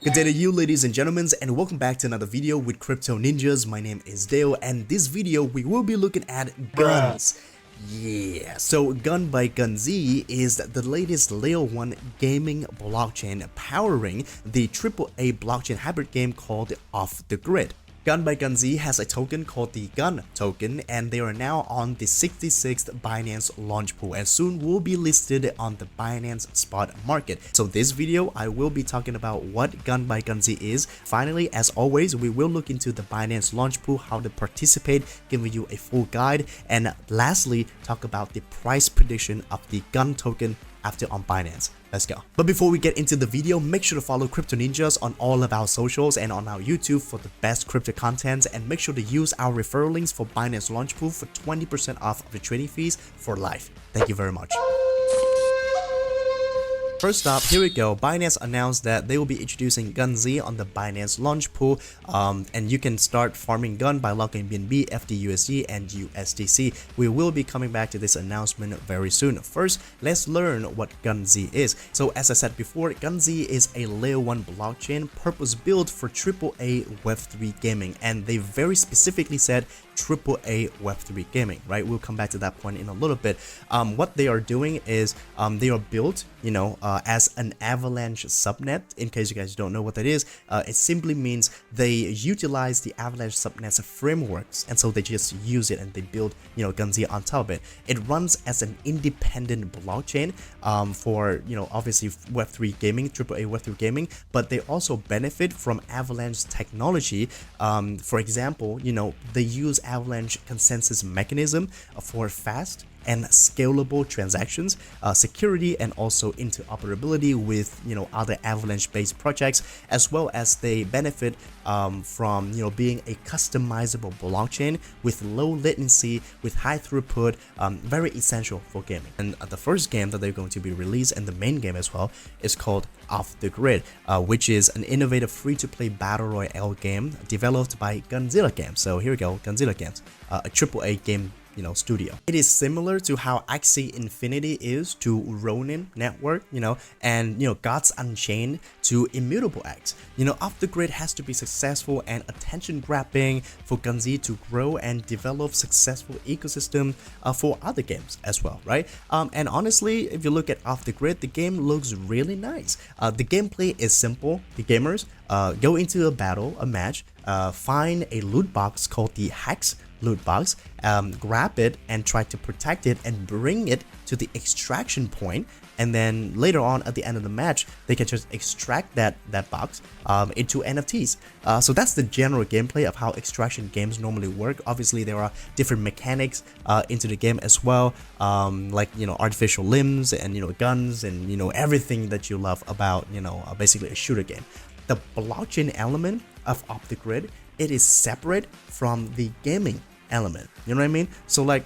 Good day to you, ladies and gentlemen, and welcome back to another video with Crypto Ninjas. My name is Dale, and this video we will be looking at GUNZ. Yeah, so GUNZ by GUNZ is the latest Layer 1 gaming blockchain powering the AAA blockchain hybrid game called Off the Grid. GUNZ by GUNZ has a token called the GUNZ token, and they are now on the 66th Binance Launchpool and soon will be listed on the Binance spot market. So this video I will be talking about what GUNZ by GUNZ is. Finally, as always, we will look into the Binance Launchpool, how to participate, giving you a full guide, and lastly talk about the price prediction of the GUNZ token after on Binance. Let's go. But before we get into the video, make sure to follow Crypto Ninjas on all of our socials and on our YouTube for the best crypto content, and make sure to use our referral links for Binance Launchpool for 20% off of the trading fees for life. Thank you very much. First up, here we go. Binance announced that they will be introducing GUNZ on the Binance Launchpool, and you can start farming GUNZ by logging BNB, FDUSD, and USDC. We will be coming back to this announcement very soon. First, let's learn what GUNZ is. So as I said before, GUNZ is a Layer 1 blockchain purpose-built for AAA Web3 gaming, and they very specifically said AAA Web3 gaming, right? We'll come back to that point in a little bit. What they are doing is they are built, as an Avalanche subnet. In case you guys don't know what that is, it simply means they utilize the Avalanche subnet's frameworks, and so they just use it and they build, GUNZ on top of it. It runs as an independent blockchain for, obviously Web3 gaming, AAA Web3 gaming, but they also benefit from Avalanche technology. For example, they use Avalanche consensus mechanism for fast and scalable transactions, security, and also interoperability with other Avalanche-based projects, as well as they benefit from being a customizable blockchain with low latency, with high throughput, very essential for gaming. And the first game that they're going to be released, and the main game as well, is called Off the Grid, which is an innovative free-to-play battle royale game developed by GUNZ Games. So here we go, GUNZ Games, a AAA game studio. It is similar to how Axie Infinity is to Ronin Network, and Gods Unchained to Immutable X. Off the Grid has to be successful and attention grabbing for GUNZ to grow and develop successful ecosystem for other games as well, right? And honestly, if you look at Off the Grid, the game looks really nice. The gameplay is simple. The gamers go into a match, find a loot box called the Hex loot box, grab it and try to protect it and bring it to the extraction point, and then later on at the end of the match they can just extract that box into NFTs. So that's the general gameplay of how extraction games normally work. Obviously there are different mechanics into the game as well, like artificial limbs and guns and everything that you love about basically a shooter game. The blockchain element of Off the Grid, it is separate from the gaming element, you know what I mean? So like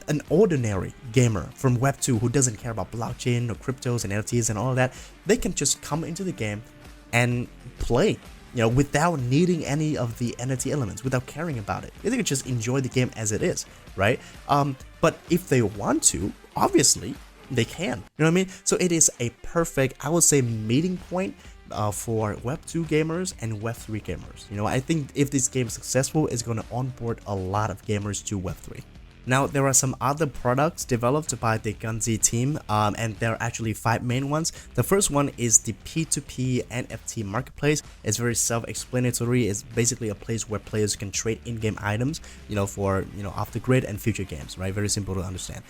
an ordinary gamer from Web 2 who doesn't care about blockchain or cryptos and NFTs and all of that, they can just come into the game and play, without needing any of the NFT elements, without caring about it. They can just enjoy the game as it is, right? But if they want to, obviously they can, you know what I mean? So it is a perfect, I would say, meeting point for Web 2 gamers and Web 3 gamers. I think if this game is successful, it's going to onboard a lot of gamers to Web 3. Now, there are some other products developed by the GUNZ team, and there are actually 5 main ones. The first one is the P2P NFT marketplace. It's very self-explanatory. It's basically a place where players can trade in-game items, for Off the Grid and future games, right? Very simple to understand.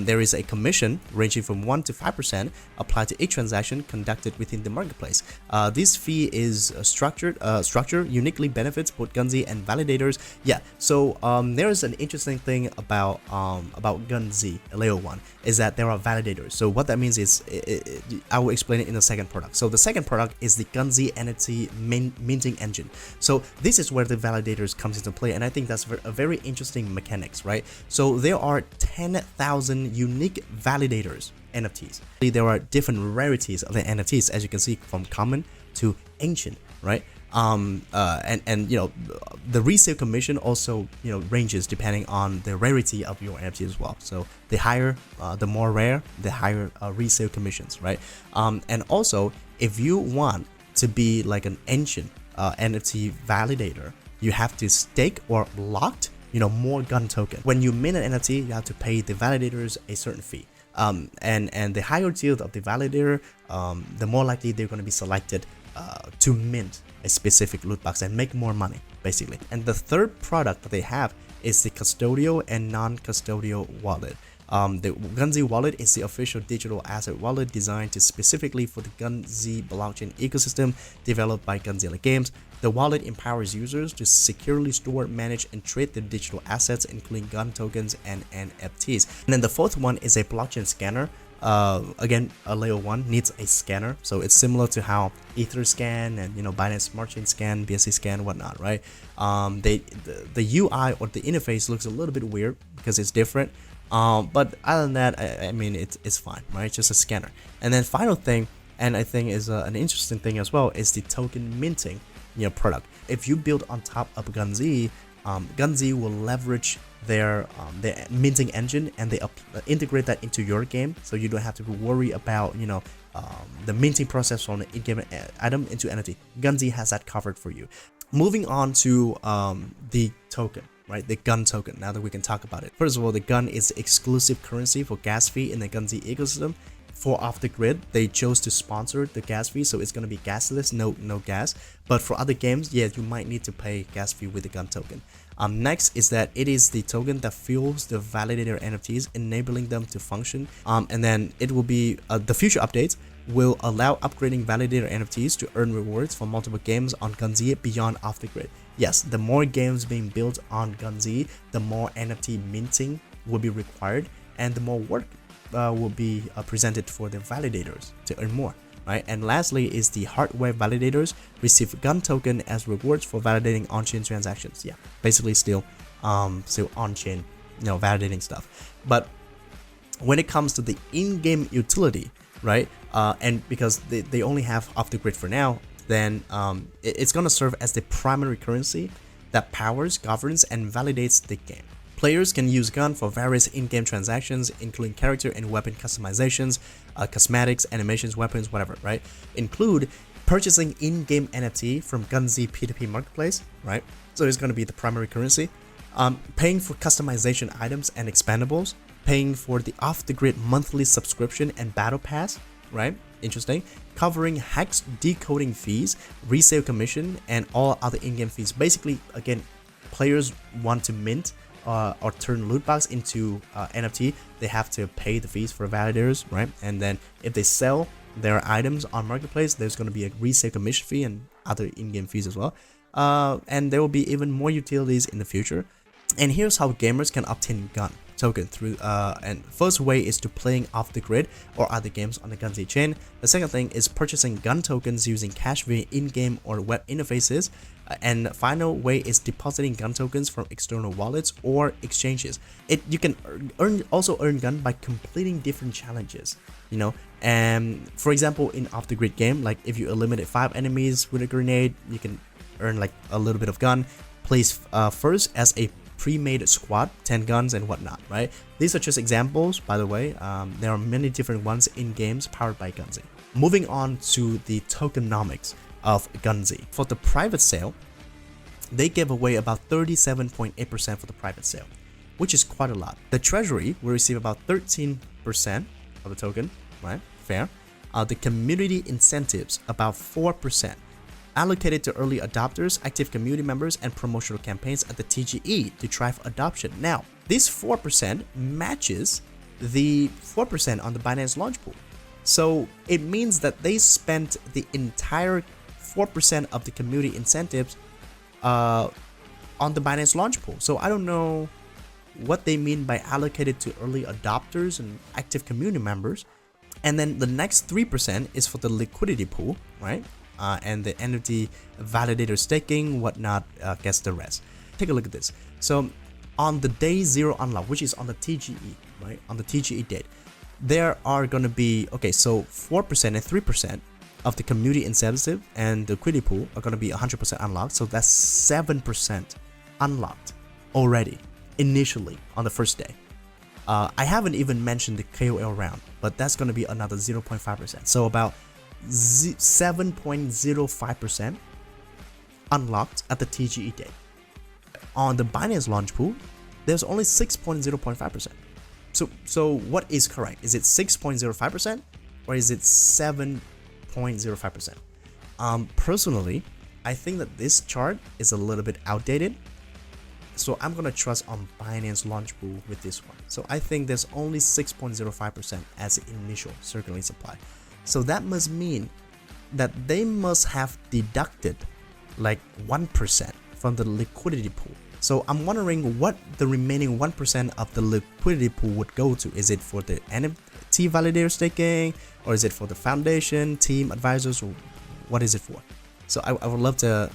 There is a commission ranging from 1 to 5% applied to each transaction conducted within the marketplace. This fee is structure uniquely benefits both GUNZ and validators. Yeah, so there is an interesting thing about GUNZ Layer 1 is that there are validators. So what that means is, I will explain it in the second product. So the second product is the GUNZ NFT minting engine. So this is where the validators comes into play, and I think that's a very interesting mechanics, right? So there are 10,000 unique validators NFTs. There are different rarities of the NFTs, as you can see, from common to ancient, right? The resale commission also ranges depending on the rarity of your NFT as well. So the higher, the more rare, the higher resale commissions, right? And also, if you want to be like an ancient NFT validator, you have to stake or locked, more GUN token. When you mint an NFT, you have to pay the validators a certain fee. And the higher tier of the validator, the more likely they're going to be selected to mint a specific loot box and make more money, basically. And the third product that they have is the custodial and non-custodial wallet. The GUNZ wallet is the official digital asset wallet designed specifically for the GUNZ blockchain ecosystem developed by GUNZ Games. The wallet empowers users to securely store, manage, and trade their digital assets, including GUN tokens and NFTs. And then the fourth one is a blockchain scanner. Again, a layer 1 needs a scanner, so it's similar to how Ether scan and Binance Smart Chain scan, BSC scan, whatnot, right? The UI or the interface looks a little bit weird because it's different. But other than that, I mean, it's fine, right? It's just a scanner. And then final thing, and I think is an interesting thing as well, is the token minting product. If you build on top of GUNZ, GUNZ will leverage their minting engine, and they integrate that into your game, so you don't have to worry about the minting process from an in-game item into NFT. GUNZ has that covered for you. Moving on to the token, right? The GUN token. Now that we can talk about it. First of all, the GUN is the exclusive currency for gas fee in the GUNZ ecosystem. For off the grid, they chose to sponsor the gas fee, so it's going to be gasless, no gas. But for other games, yeah, you might need to pay gas fee with the GUN token. Next is that it is the token that fuels the validator NFTs, enabling them to function. And then it will be the future updates will allow upgrading validator NFTs to earn rewards for multiple games on GUNZ beyond off the grid. Yes, the more games being built on GUNZ, the more NFT minting will be required, and the more work will be presented for the validators to earn more, right? And lastly is the hardware validators receive GUN token as rewards for validating on-chain transactions. Yeah, basically still on-chain, validating stuff. But when it comes to the in-game utility, right? And because they only have off the grid for now, then it's gonna serve as the primary currency that powers, governs, and validates the game. Players can use GUN for various in-game transactions, including character and weapon customizations, cosmetics, animations, weapons, whatever, right? Include purchasing in-game NFT from GUNZ P2P marketplace, right? So it's going to be the primary currency. Paying for customization items and expandables, paying for the off-the-grid monthly subscription and battle pass, right? Interesting. Covering hex decoding fees, resale commission, and all other in-game fees. Basically, again, players want to mint or turn loot box into NFT, they have to pay the fees for validators, right? And then if they sell their items on marketplace, there's going to be a resale commission fee and other in-game fees as well. And there will be even more utilities in the future. And here's how gamers can obtain GUN token through and first way is to playing off the grid or other games on the GUNZ chain. The second thing is purchasing GUN tokens using cash via in-game or web interfaces. And the final way is depositing GUN tokens from external wallets or exchanges. You can also earn GUN by completing different challenges, and for example, in off the grid game, like if you eliminate 5 enemies with a grenade, you can earn like a little bit of GUN. Place first as a pre-made squad, 10 guns and whatnot, right? These are just examples, by the way. There are many different ones in games powered by GUNZ. Moving on to the tokenomics of GUNZ. For the private sale, they gave away about 37.8% for the private sale, which is quite a lot. The treasury will receive about 13% of the token, right? Fair. The community incentives about 4%. Allocated to early adopters, active community members, and promotional campaigns at the TGE to drive adoption. Now, this 4% matches the 4% on the Binance Launchpool. So it means that they spent the entire 4% of the community incentives on the Binance Launchpool. So I don't know what they mean by allocated to early adopters and active community members. And then the next 3% is for the liquidity pool, right? And the NFT validator staking, whatnot, gets the rest. Take a look at this. So on the day 0 unlock, which is on the TGE, right? On the TGE date, there are going to be, okay, so 4% and 3% of the community incentive and the liquidity pool are going to be 100% unlocked. So that's 7% unlocked already, initially on the first day. I haven't even mentioned the KOL round, but that's going to be another 0.5%. So about 7.05% unlocked at the TGE date. On the Binance Launchpool, there's only 6.05%. So what is correct? Is it 6.05% or is it 7.05%? Personally, I think that this chart is a little bit outdated. So I'm gonna trust on Binance Launchpool with this one. So I think there's only 6.05% as initial circulating supply. So that must mean that they must have deducted like 1% from the liquidity pool. So I'm wondering what the remaining 1% of the liquidity pool would go to. Is it for the NFT validator staking, or is it for the foundation, team, advisors, or what is it for? So I would love to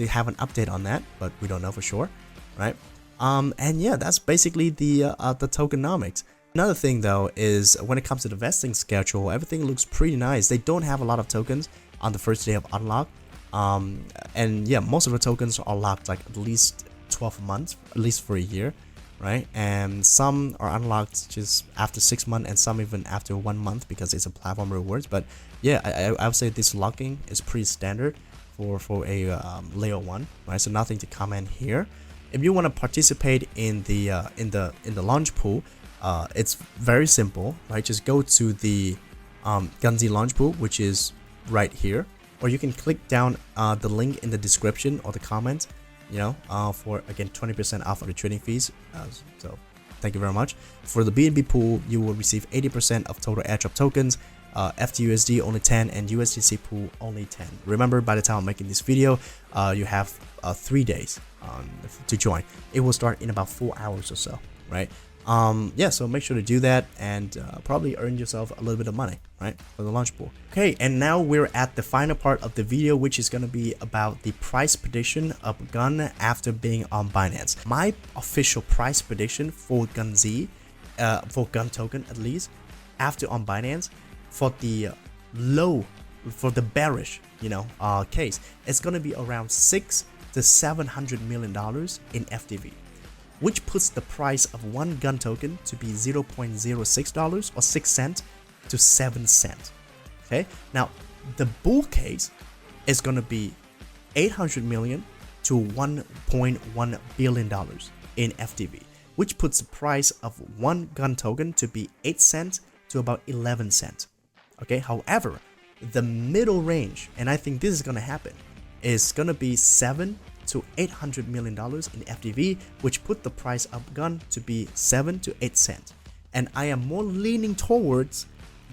have an update on that, but we don't know for sure, right? And yeah, that's basically the tokenomics. Another thing though is when it comes to the vesting schedule, everything looks pretty nice. They don't have a lot of tokens on the first day of unlock. And yeah, most of the tokens are locked like at least 12 months, at least for a year, right? And some are unlocked just after 6 months, and some even after 1 month because it's a platform rewards. But yeah, I would say this locking is pretty standard for a layer 1, right? So nothing to comment here. If you want to participate in the launch pool, it's very simple, right? Just go to the GUNZ Launchpool, which is right here, or you can click down the link in the description or the comments, you know, for again 20% off of the trading fees. So thank you very much. For the BNB pool, you will receive 80% of total airdrop tokens. FTUSD only 10 and USDC pool only 10. Remember, by the time I'm making this video, you have 3 days to join. It will start in about 4 hours or so, right? Yeah, so make sure to do that and probably earn yourself a little bit of money, right, for the launch pool. Okay, and now we're at the final part of the video, which is going to be about the price prediction of GUN after being on Binance. My official price prediction for GUNZ, for GUN token at least, after on Binance, for the bearish, you know, case, it's going to be around $600 to $700 million in FDV, which puts the price of one GUN token to be $0.06 or 6 cents to 7 cents. Okay, now the bull case is going to be $800 million to $1.1 billion in FDV, which puts the price of one GUN token to be 8 cents to about 11 cents. Okay, however, the middle range, and I think this is going to happen, is going to be $700 to $800 million in FDV, which put the price of GUN to be 7 to 8 cents. And I am more leaning towards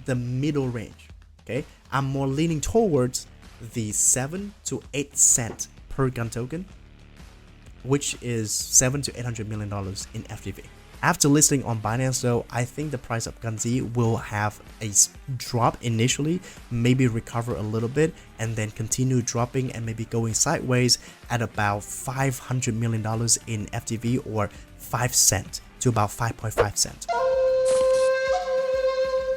the middle range. Okay, I'm more leaning towards the 7 to 8 cents per GUN token, which is $700 to $800 million in FDV. After listing on Binance though, I think the price of GUNZ will have a drop initially, maybe recover a little bit, and then continue dropping and maybe going sideways at about $500 million in FDV, or 5 cents to about 5.5 cents.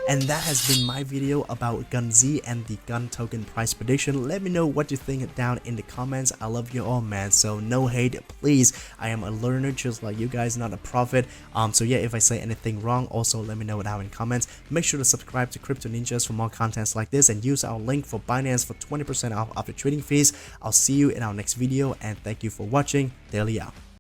And that has been my video about GUNZ and the GUN token price prediction. Let me know what you think down in the comments. I love you all, man, so no hate, please. I am a learner just like you guys, not a prophet. So yeah, if I say anything wrong, also let me know down in comments. Make sure to subscribe to Crypto Ninjas for more contents like this, and use our link for Binance for 20% off of the trading fees. I'll see you in our next video, and thank you for watching. Daily out.